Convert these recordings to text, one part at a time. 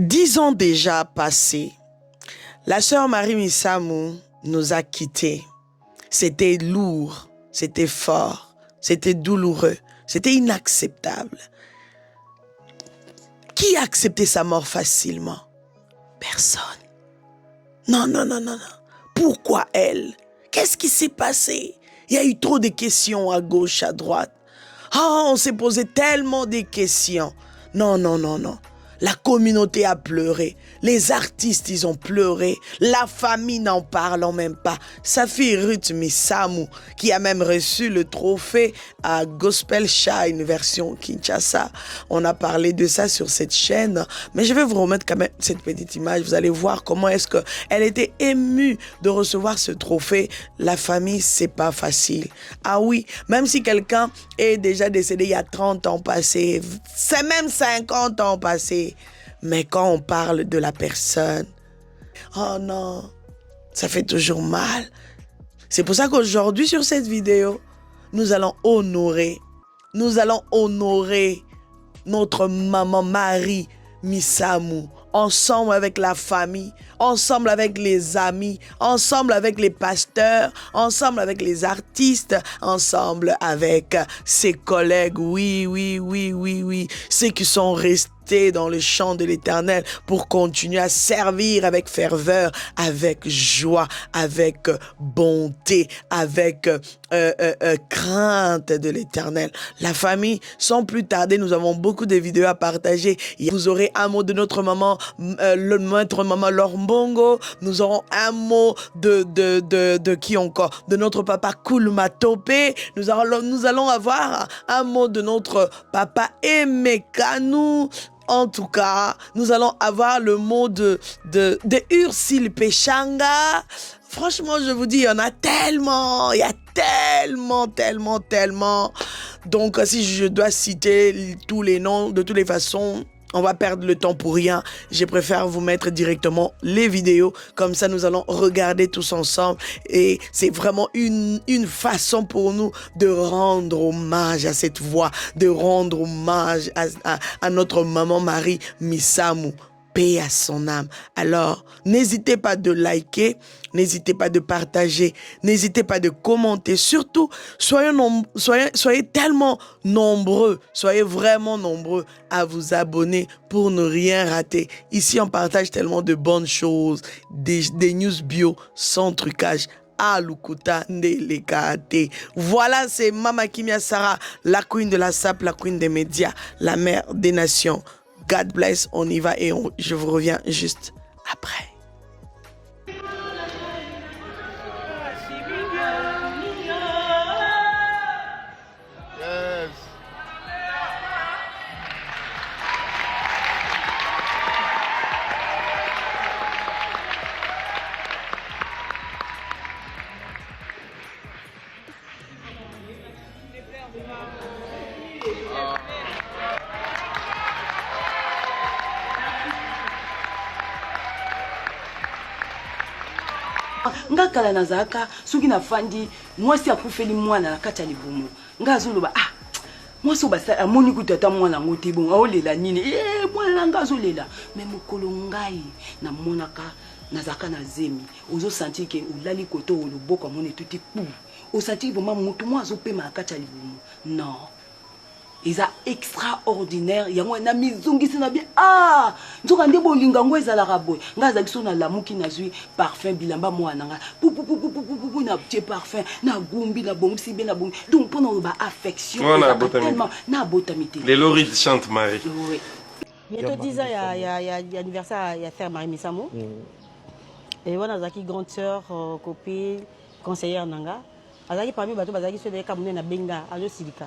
10 ans déjà passés, la sœur Marie Missamou nous a quittés. C'était lourd, c'était fort, c'était douloureux, c'était inacceptable. Qui a accepté sa mort facilement? Personne. Non. Pourquoi elle? Qu'est-ce qui s'est passé? Il y a eu trop de questions à gauche, à droite. On s'est posé tellement de questions. Non. La communauté a pleuré. Les artistes, ils ont pleuré. La famille n'en parle même pas. Sa fille Ruth Missamou, qui a même reçu le trophée à Gospel Shine version Kinshasa. On a parlé de ça sur cette chaîne. Mais je vais vous remettre quand même cette petite image. Vous allez voir comment est-ce qu'elle était émue de recevoir ce trophée. La famille, c'est pas facile. Ah oui, même si quelqu'un est déjà décédé il y a 30 ans passés, c'est même 50 ans passés. Mais quand on parle de la personne, oh non, ça fait toujours mal. C'est pour ça qu'aujourd'hui, sur cette vidéo, nous allons honorer notre maman Marie Missamou, ensemble avec la famille, ensemble avec les amis, ensemble avec les pasteurs, ensemble avec les artistes, ensemble avec ses collègues, oui, ceux qui sont restés dans le champ de l'Éternel pour continuer à servir avec ferveur, avec joie, avec bonté, avec crainte de l'Éternel. La famille, sans plus tarder, nous avons beaucoup de vidéos à partager. Vous aurez un mot de notre maman, notre maman Laure Mbongo. Nous aurons un mot de qui encore? De notre papa Koulma Topé. Nous allons avoir un mot de notre papa Emekanou. En tout cas, nous allons avoir le mot de Ursule Péchanga. Franchement, je vous dis, il y en a tellement. Il y a tellement. Donc, si je dois citer tous les noms, de toutes les façons, on va perdre le temps pour rien. Je préfère vous mettre directement les vidéos. Comme ça, nous allons regarder tous ensemble. Et c'est vraiment une façon pour nous de rendre hommage à cette voix, de rendre hommage à notre maman Marie Missamou. Paix à son âme. Alors, n'hésitez pas de liker, n'hésitez pas de partager, n'hésitez pas de commenter. Surtout, soyez tellement nombreux, soyez vraiment nombreux à vous abonner pour ne rien rater. Ici, on partage tellement de bonnes choses, des news bio sans trucage. Alukuta Ndelekate. Voilà, c'est Mama Kimia Sarah, la queen de la SAP, la queen des médias, la mère des nations. God bless, on y va et je vous reviens juste après. Nga kala nazaka suki na fandi mwasi akufeli mwana na kati ya libumu nga azoloba mwasi obasa amoni kutata mwana ngote bon aolela nini mwana nga azolela mais mokolo ngai na monaka nazaka na zemi ozo sentir que olali koto oloboko amoni tuti pou o sentir vraiment mutu mwa azopema na kati ya libumu non. Ils sont extraordinaires. Il y a un mizungi c'est bien. Nzoka nde bolinga ngo ezala raboy. Nga zakiso na lamuki na zui parfum bilamba moi nanga. Pou na petit parfum na gumbi na bongsi be na bong. Donc pour nous ba affection tellement na botamité. Les Loris chantent Marie. Oui. Bientôt 10 ans il y a anniversaire il y a sœur Marie Missamou. Et voilà zaki grande sœur copine conseillère nanga. Azaki parmi bato bazaki so de kamune na benga azo silika.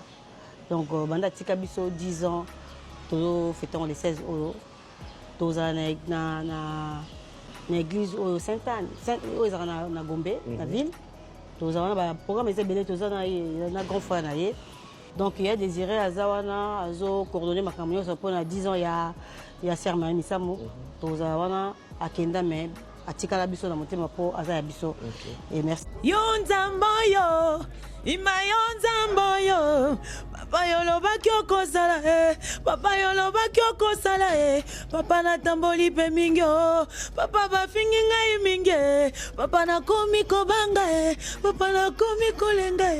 Donc, banda tika biso 10 ans, nous fêtons les 16 euros. Nous sommes dans l'église Sainte-Anne, na Gombe, la ville. Nous avons un programme qui est bien, nous avons un grand frère. Donc, il y a désiré à Zawana, à coordonner ma camion, ça prend 10 ans, il y a Sœur Marie Missamou. Nous avons à Kenda, mais à Tikala biso na motema po aza ya biso. Et merci. Yo nzambo yo Imayonza mboyo, papa yolo bakyoko sala papa yolo bakyoko sala papa na tamboli pe mingyo, papa bafingi ngai minge, papa na komi kobanga papa na komi kolenga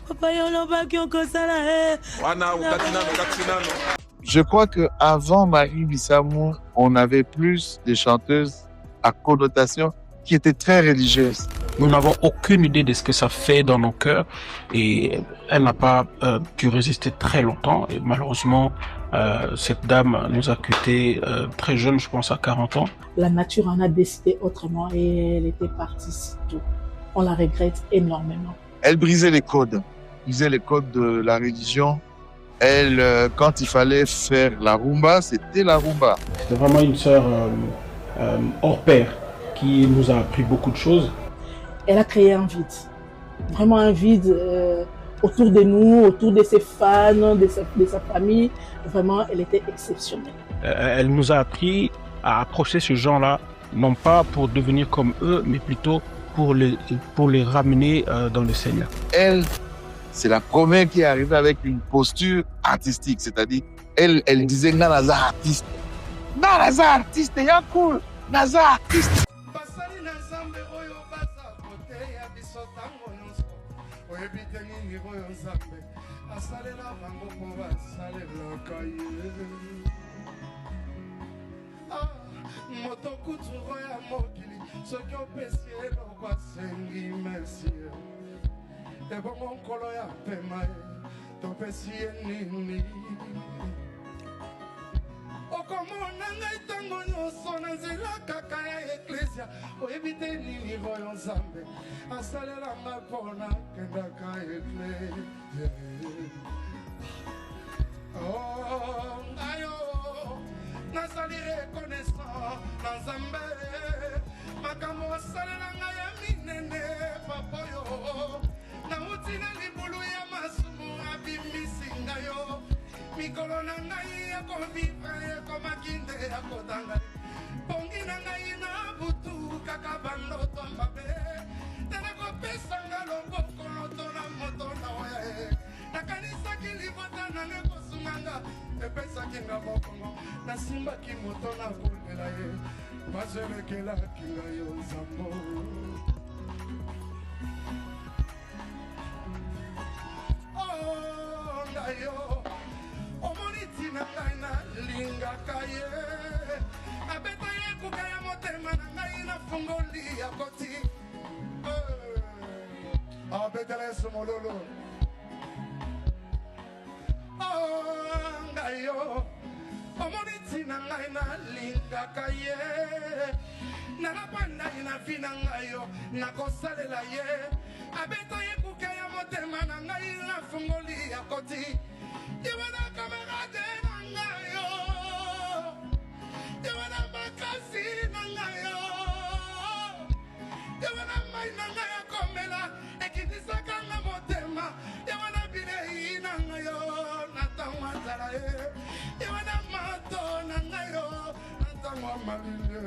papa yolo bakyoko sala Wana ukatinano. Je crois qu'avant Marie Missamou, on avait plus de chanteuses à connotation qui étaient très religieuses. Nous n'avons aucune idée de ce que ça fait dans nos cœurs et elle n'a pas pu résister très longtemps. Et malheureusement, cette dame nous a quittés très jeune, je pense à 40 ans. La nature en a décidé autrement et elle était partie si tôt. On la regrette énormément. Elle brisait les codes de la religion. Elle, quand il fallait faire la rumba, c'était la rumba. C'était vraiment une sœur hors pair qui nous a appris beaucoup de choses. Elle a créé un vide, vraiment un vide autour de nous, autour de ses fans, de sa famille. Vraiment, elle était exceptionnelle. Elle nous a appris à approcher ces gens-là, non pas pour devenir comme eux, mais plutôt pour les ramener dans le Seigneur. Elle, c'est la première qui est arrivée avec une posture artistique, c'est-à-dire, elle disait « Naza artiste ». Naza artiste, il y a cool. Naza artiste. okomona ngai ntango nyonso na nzela kaka ya eklesia oyebite nini oyo nzambe asalelanga mpona kendaka eklesia ngayo nazali reconnaissant na nzambe makambo asalela ngai ya minene papoyo nauti na libulu ya masumu abimisi ngayo mikolo na ngai yakovivre ekomaki nde yakotanga pongi na ngai na butu kaka bandoto mabe nde nakopesanga loboko moto na moto na oya nakanisaki libota nanga ekosunganga epesaki nga bokongo nasimbaki moto na kolela ye bazelekelaki ngai yo nzambo ngayo omoniti na ngai na lingaka ye abeta ye kuka ya motema na ngai na fungoli ya koti abetela yesu mololo ngayo omoniti na ngai na lingaka ye nalapandai na vi na ngai yo nakosalela ye abeta ye kuka ya motema na ngai na fungoli ya koti yewana kamarade na ngai yo yewana makasi na ngai yo yewana mai na ngai ya komela ekitisaka nga motema yewana bilei na ngai yo na ntango azala ye yewana mato na ngai yo na ntango amalile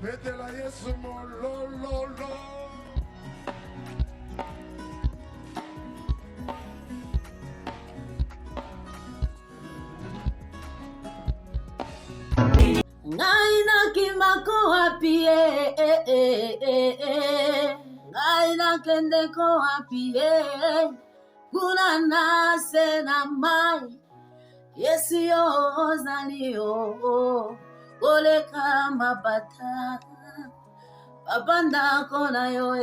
betela yesu molololo ngai nakimako wapi ngai nakendeko wapi kuna nase na mai yesu yo ozali yo koleka mabata papa ndako na yo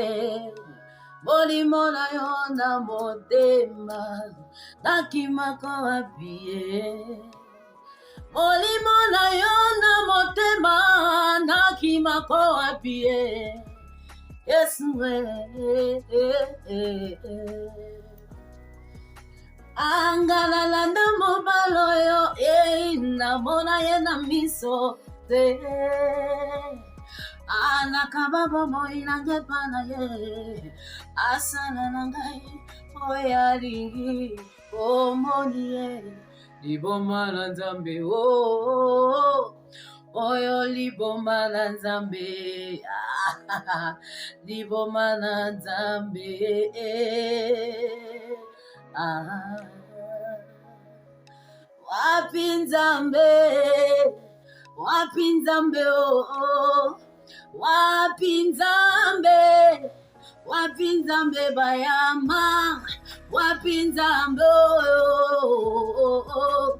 molimo na yo na motema nakimako wapi molimo na yo na motema nakimako wapi yesu angalalanda mobalo yo namona ye na miso te anakaba bomoi nange pana ye asala na ngai oyalingi omoni ye liboma na nzambe oyo liboma na nzambe liboma na nzambe wapi nzambe oh wapi nzambe bayama wapi nzambe oh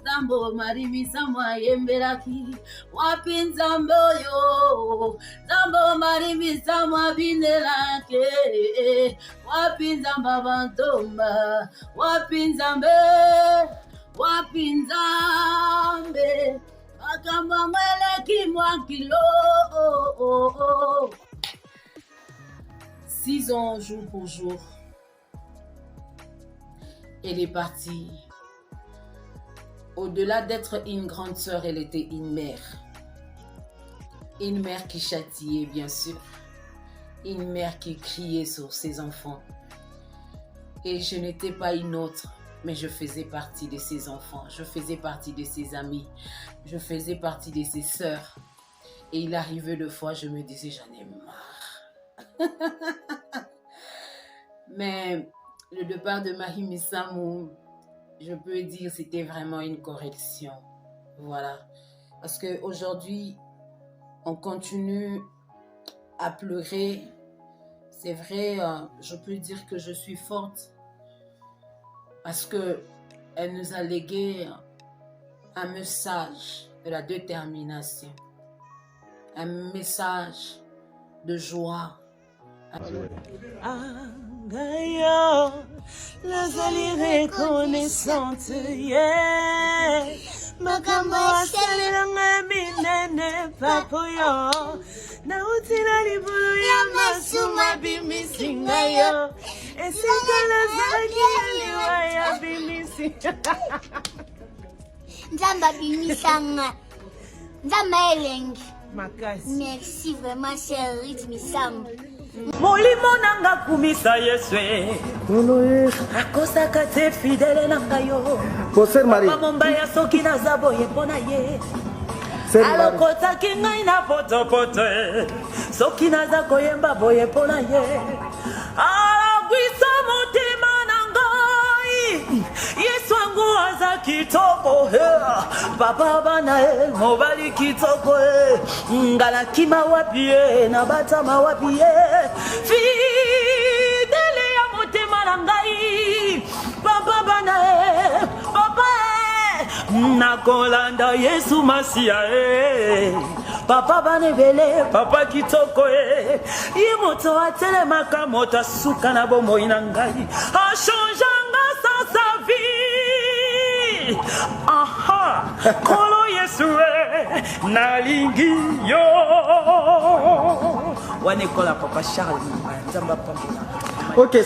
Zambo marimisa mwayembelaki wapi nzambe yo Zambo marimisa mwabinelake wapi nzamba bantomba wapi nzambe akamba mweleki mwakilo 6 ans jour pour jour elle est partie. Au-delà d'être une grande sœur, elle était une mère. Une mère qui châtiait, bien sûr. Une mère qui criait sur ses enfants. Et je n'étais pas une autre, mais je faisais partie de ses enfants. Je faisais partie de ses amis. Je faisais partie de ses sœurs. Et il arrivait des fois, je me disais, j'en ai marre. Mais le départ de Marie Missamou, je peux dire c'était vraiment une correction. Voilà. Parce qu'aujourd'hui, on continue à pleurer. C'est vrai, je peux dire que je suis forte. Parce qu'elle nous a légué un message de la détermination. Un message de joie. Gaïa, nazali reconnaissante, yeah. Makambo asalelanga minene papoyo. Nautina libulu ya masuma bimisinga yo. Esika nazaki aliwa ya bimisi. Nzamba bimisanga. Nzamba elengi. Makasi. Merci vraiment cher Rythme Sam. Molimo nanga kumisa Yeswe akosaka te fidèle nanga yo Mamomba ya soki na zabo yepona ye alokotaki ngai na potopoto soki naza koyemba boye pona ye alagwisa motema na ngai Yesu angu aza kitoko papa bana mobali kitoko ngala kima wapi na batama wapi fidèle ya motema na ngai papa bana papa nakolanda Yesu Masia papa banebele papa kitoko ye moto atelemaka moto asuka na bomoi na ngai achanganga sans sa vie kolo Yesu nalingi yo wanekola papa Charles nzamba pamela ok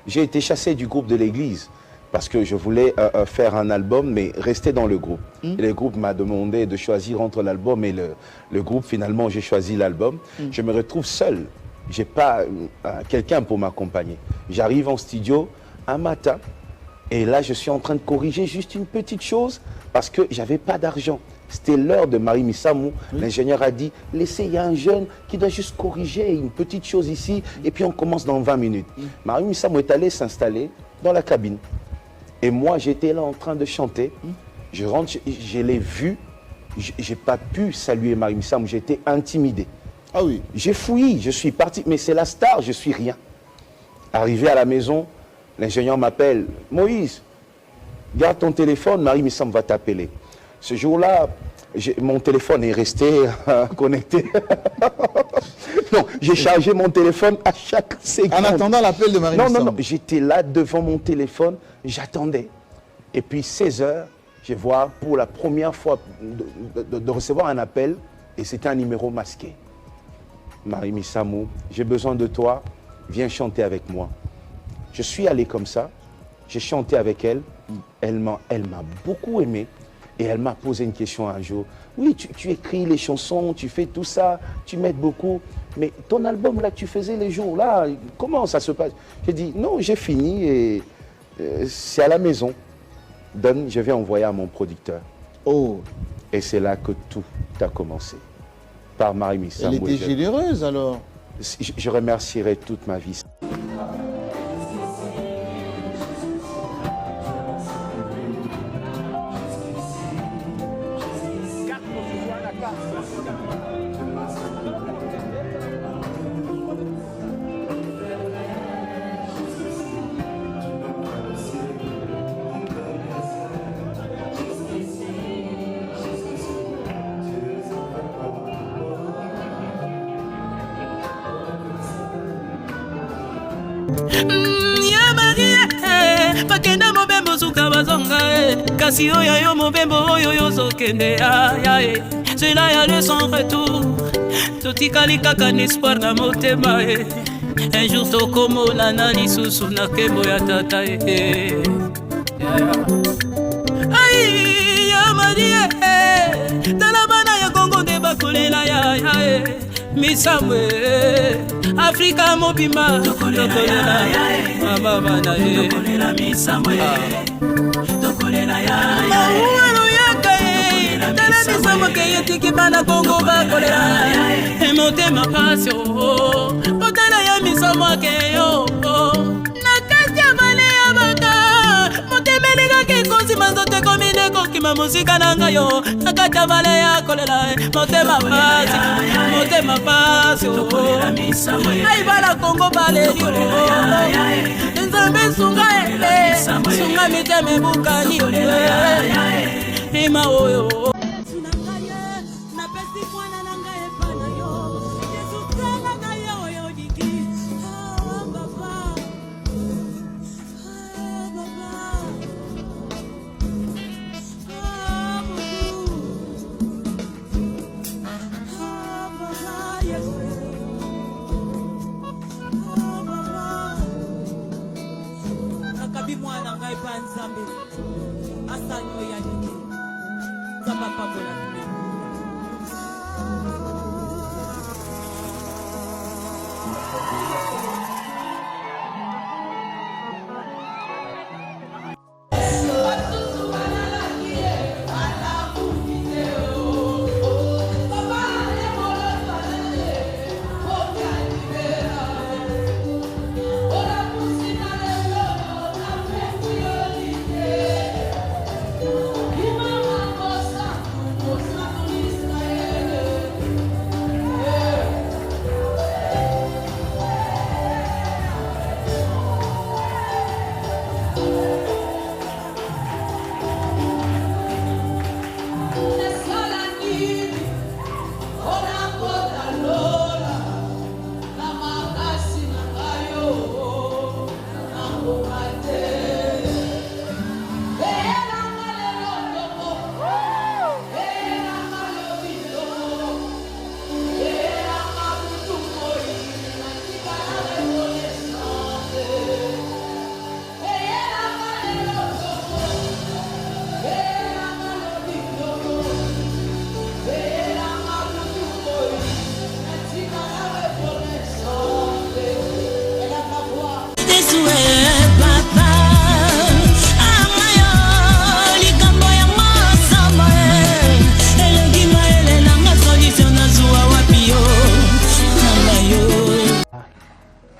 J'ai été chassé du groupe de l'église parce que je voulais faire un album, mais rester dans le groupe. Et le groupe m'a demandé de choisir entre l'album et le groupe. Finalement, j'ai choisi l'album. Je me retrouve seul. Je n'ai pas quelqu'un pour m'accompagner. J'arrive en studio un matin et là, je suis en train de corriger juste une petite chose parce que je n'avais pas d'argent. C'était l'heure de Marie Missamou. L'ingénieur a dit, laissez, il y a un jeune qui doit juste corriger une petite chose ici et puis on commence dans 20 minutes. Marie Missamou est allée s'installer dans la cabine. Et moi, j'étais là en train de chanter. Je rentre, je l'ai vu. Je n'ai pas pu saluer Marie Missamou. J'étais intimidé. Ah oui. J'ai fouillé, je suis parti. Mais c'est la star, je suis rien. Arrivé à la maison, l'ingénieur m'appelle. Moïse, garde ton téléphone, Marie Missamou va t'appeler. Ce jour-là, mon téléphone est resté connecté. Non, j'ai chargé mon téléphone à chaque seconde. En attendant l'appel de Marie Missamou. Non, j'étais là devant mon téléphone, j'attendais. Et puis 16 h, je vois pour la première fois de recevoir un appel, et c'était un numéro masqué. Marie Missamou, j'ai besoin de toi, viens chanter avec moi. Je suis allé comme ça, j'ai chanté avec elle, elle m'a beaucoup aimé. Et elle m'a posé une question un jour. Oui, tu écris les chansons, tu fais tout ça, tu m'aides beaucoup. Mais ton album là que tu faisais les jours là, comment ça se passe? J'ai dit non, j'ai fini et c'est à la maison. Donne, je vais envoyer à mon producteur. Oh. Et c'est là que tout a commencé. Par Marie Missamou. Elle était généreuse alors. Je remercierai toute ma vie. Ya Marie, bakenda mobembo suka bazonga kasi oyo yo mobembo oyo yozokende ya cela ya le sans retour totikali kaka n'espoir na motema un jour tokomona na lisusu na kembo ya tata Aïe, ya Marie, tala bana ya Congo nde bakolela ya Missamou Afrika mobima tokolela mama bana tokolela Missamou tokolela ya mawalo yaka tala Missamou ke yetiki bana Congo bakolela motema pasio potala ya Missamou ke yo nakati ya vale ya baka motemelinga ke kosi manzote komine kokima musika nanga yo nakati ya vale ya kolela motema pasio tokolela Missamou ai bala Congo baleli nzambe sunga sunga miteme bukani ima oyo mwana ngai pa nzambe asanyo ya nini nzamba pakola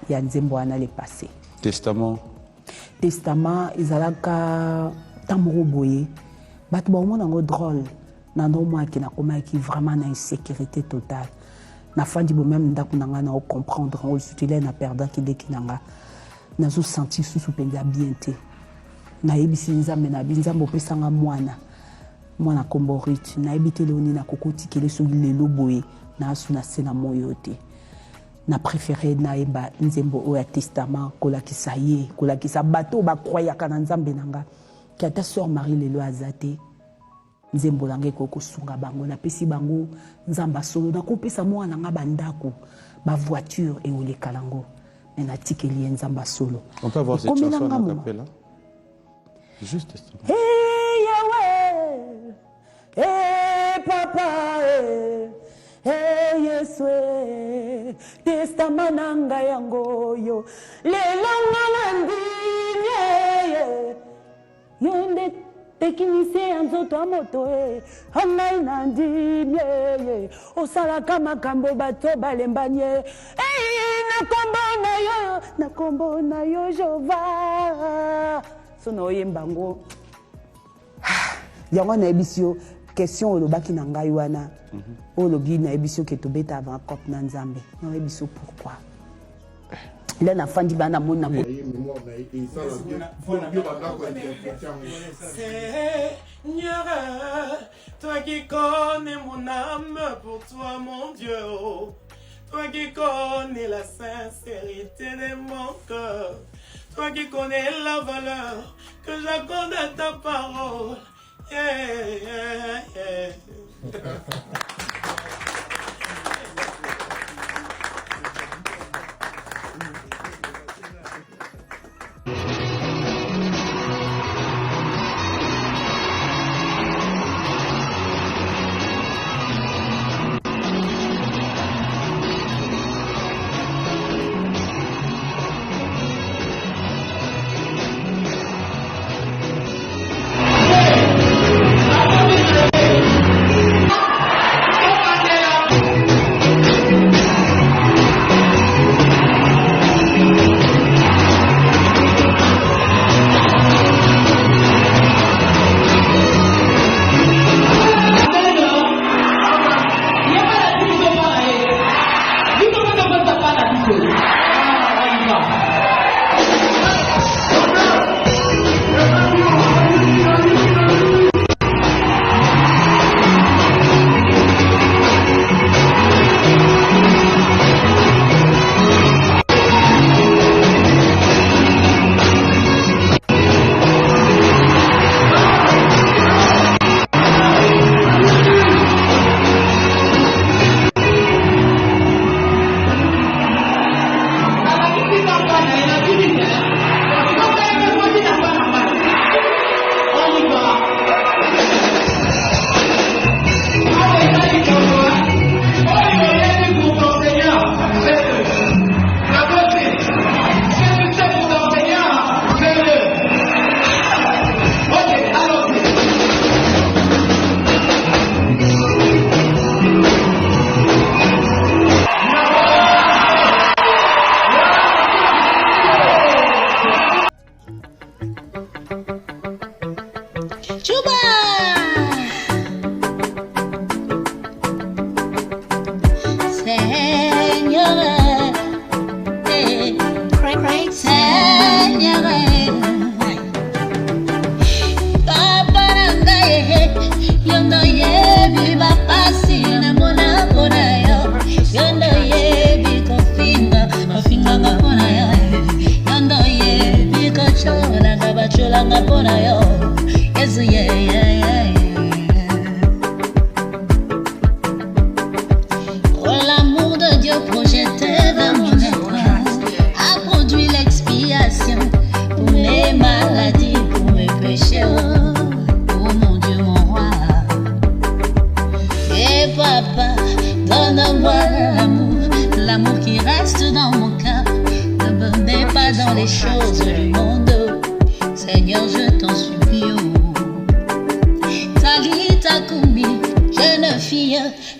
ya nzembo wana le passé. Testament. Testament ezalaka tamoko boye bato baomona ngo drôle na ndomaki na komaki vraiment na insécurité totale na fandi bo même ndako nanga na comprendre ngo sutile na perdaki deki nanga nazo sentir susu penza bien te na yebisi nzambe na binzambo pesanga mwana komborit na yebite loni na kokoti kele so lelo boye na asuna sena moyo te na préféré na eba nzembo o ya testament kolakisa ye kolakisa bato ba croyaka na nzambe nanga ki ata sœur Marie lelo azate nzembo lange koko sunga bango na pesi bango nzamba solo na kopesa mwana nga bandako ba voiture et ole kalango mais na tikeli nzamba solo. On peut avoir cette chanson à capella. Juste testament. Hey Yahweh, hey papa, hey Yesu, testament nanga yango yo, lelanga nandinye, yonde technicien nzoto amoto angai nandinye, osalaka makambo bato balembanye, nakombo na yo Jova. Sono oyembango yango na ebisio question olobaki na ngai wana olobi na ebisio ke tobeta avant cop na nzambe na ebisio pourquoi là na fandi bana mona ko Seigneur, toi qui connais mon âme, pour toi mon Dieu, toi qui connais la sincérité de mon cœur, toi qui connais la valeur que j'accorde à ta parole. Yeah, yeah, yeah.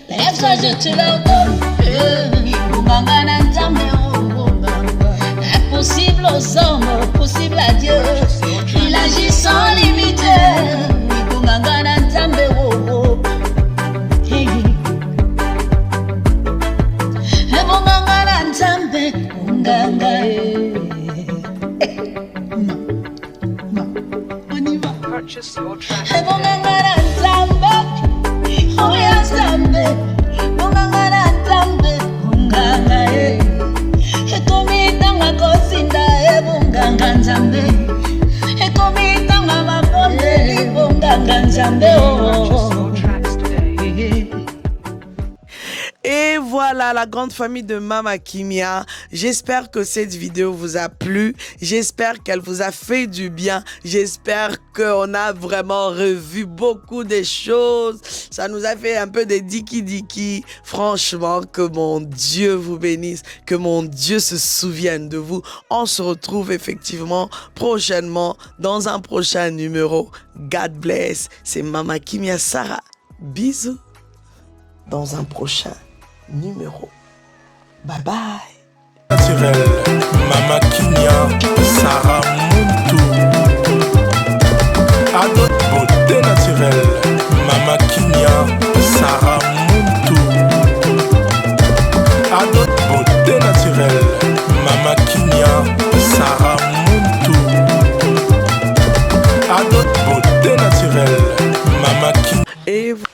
Lève-toi, je te l'ordonne. Purchase your track. Oya Nzambe, Munganga Nzambe, Munganga ekomi tanga kosinda Munganga Nzambe, ekomi tanga mabonde Munganga Nzambe. Et voilà la grande famille de Mama Kimia. J'espère que cette vidéo vous a plu. J'espère qu'elle vous a fait du bien. J'espère qu'on a vraiment revu beaucoup de choses. Ça nous a fait un peu des diki-diki. Franchement, que mon Dieu vous bénisse. Que mon Dieu se souvienne de vous. On se retrouve effectivement prochainement dans un prochain numéro. God bless. C'est Mama Kimia Sarah. Bisous. Dans un prochain numéro. Bye bye. Naturel, Mama Kimia, Sarah Muntu. Adot beauté naturelle, Mama Kimia, Sarah Muntu. Adot beauté naturelle, Mama Kimia, Sarah Muntu. Adot beauté naturelle, Mama Kimia.